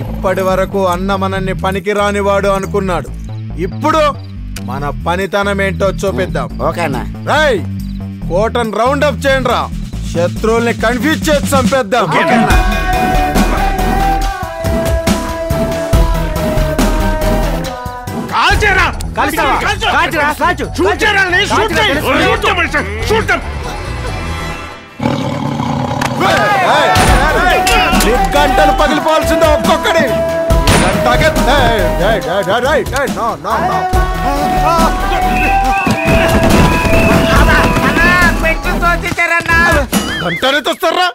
ఇప్పటి వరకు అన్న మనల్ని పనికిరానివాడు అనుకున్నాడు. ఇప్పుడు మన పనితనం ఏంటో చూపిద్దాం. ఓకేనా? రై కోటన్ రౌండ్ అప్ చేయండి రా. శత్రువుల్ని కన్ఫ్యూజ్ చేసి చంపేద్దాం. గంటలు పగిలిపోవాల్సిందే ఒక్కొక్కడి. గంటనే తోస్తారా?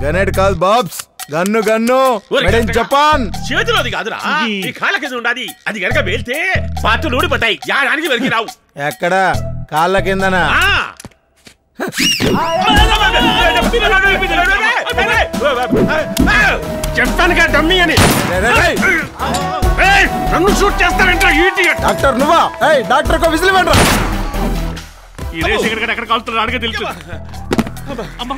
గనేడ్ కాదు బాబ్స్, గన్ను గన్ను జపాన్ చేతిలోది కాదురా, ఈ కాళ్ళ కింద ఉండాది. అది గనక వేల్తే పాటలు ఊడిపోతాయి. యాడానికి వెలికి రావు. ఎక్కడ? కాళ్ళ కిందనా? చెప్తానుగా డమ్మీ అని. నన్ను షూట్ చేస్తానంటే డాక్టర్ నువ్వా? డాక్టర్ కో విజిల్ ఇవ్వండి. ఈ రేస్ ఎక్కడ కాలుతున్నా అడగ తెలుసు. అమ్మా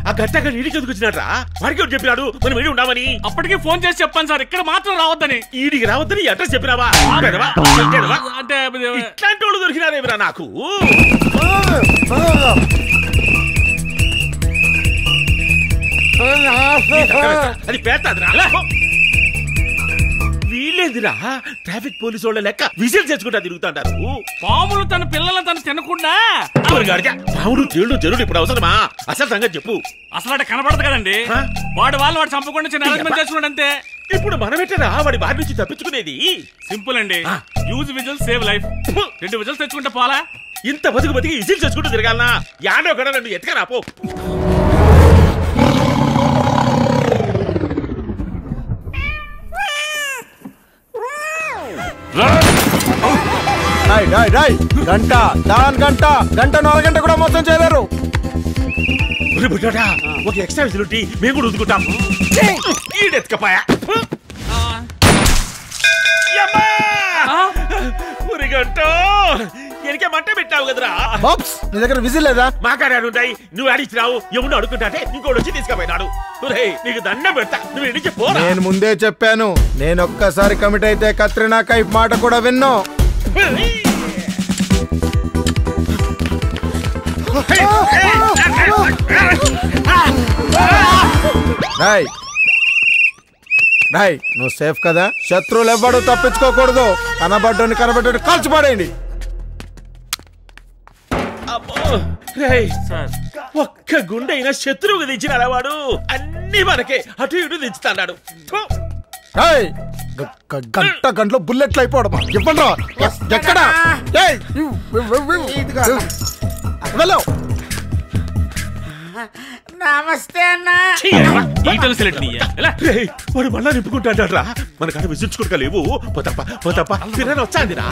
ఆ గట్టగా ఈడికి ఎందుకు వచ్చినట్రా? వాడికి చెప్పినాడు మనం ఈడి ఉండామని. అప్పటికి ఫోన్ చేసి చెప్పాను సార్, ఇక్కడ మాత్రం రావద్దని. ఈడికి రావద్దని అడ్రస్ చెప్పినావా? అంటే ఇట్లాంటి వాళ్ళు దొరికినారేమిరా నాకు? అది పేస్తాదిరా. వీళ్ళేదిరా ట్రాఫిక్ పోలీసు వాళ్ళ లెక్క విజిల్ చేసుకుంటా తిరుగుతుంటారు. పాములు తన పిల్లలను తను తినకుండా. పాములు తేళ్లు జరుడు ఇప్పుడు అవసరమా? అసలు సంగతి చెప్పు. అసలు అంటే కనపడదు కదండి. వాడు చంపకుండా చిన్న అరేంజ్మెంట్ చేసుకున్నాడు అంతే. ఇప్పుడు మనమేటరా వాడి బారి నుంచి తప్పించుకునేది? సింపుల్ అండి. Use whistle save life. 2 whistles తెచ్చుకుంటే పోలా? ఇంత బతికి విజిల్ చేసుకుంటూ తిరగాలనా? యాడో కూడా నన్ను ఎత్తుకరా పో. గంట దాని గంట 4 గంట కూడా మొత్తం చేయలేరు. ఒక ఎక్స్ట్రా ఫెసిలిటీ మేము కూడా ఉదుకుంటాం. ఈడెత్తుకపోయా ఎనికే మంట పెట్టావు కదరా బాబ్స్. నీ దగ్గర విజిల్ లేదా? మా కాడాడుంటాయి. నువ్వు ఆడిచ్చినావు. ఎవడు అడుగుతుంటే ఇంకోటి వచ్చి తీసుకుపోయినాడు. నీకు దండం పెడతా. నువ్వు ఎడిచి పో. నేను ముందే చెప్పాను, నేను ఒక్కసారి కమిట్ అయితే కత్రినా కైఫ్ మాట కూడా విన్ను. నువ్వు సేఫ్ కదా? శత్రువులు ఎవ్వడు తప్పించుకోకూడదు. కనబడ్డోని కాల్చి పడేయండి. ఒక్క గుండె అయినా శత్రువుగా దించినాడా వాడు? అన్ని మనకే అటు ఇటు దించుతాడు. గంటలో బుల్లెట్లు అయిపోవడం ఇవ్వండి. ఎక్కడ? నమస్తే అన్న. వాడు మళ్ళా నింపుకుంటాడా? మన కాడ విసించుకుంటా లేవు. పోతప్ప తిరగని వచ్చాందిరా.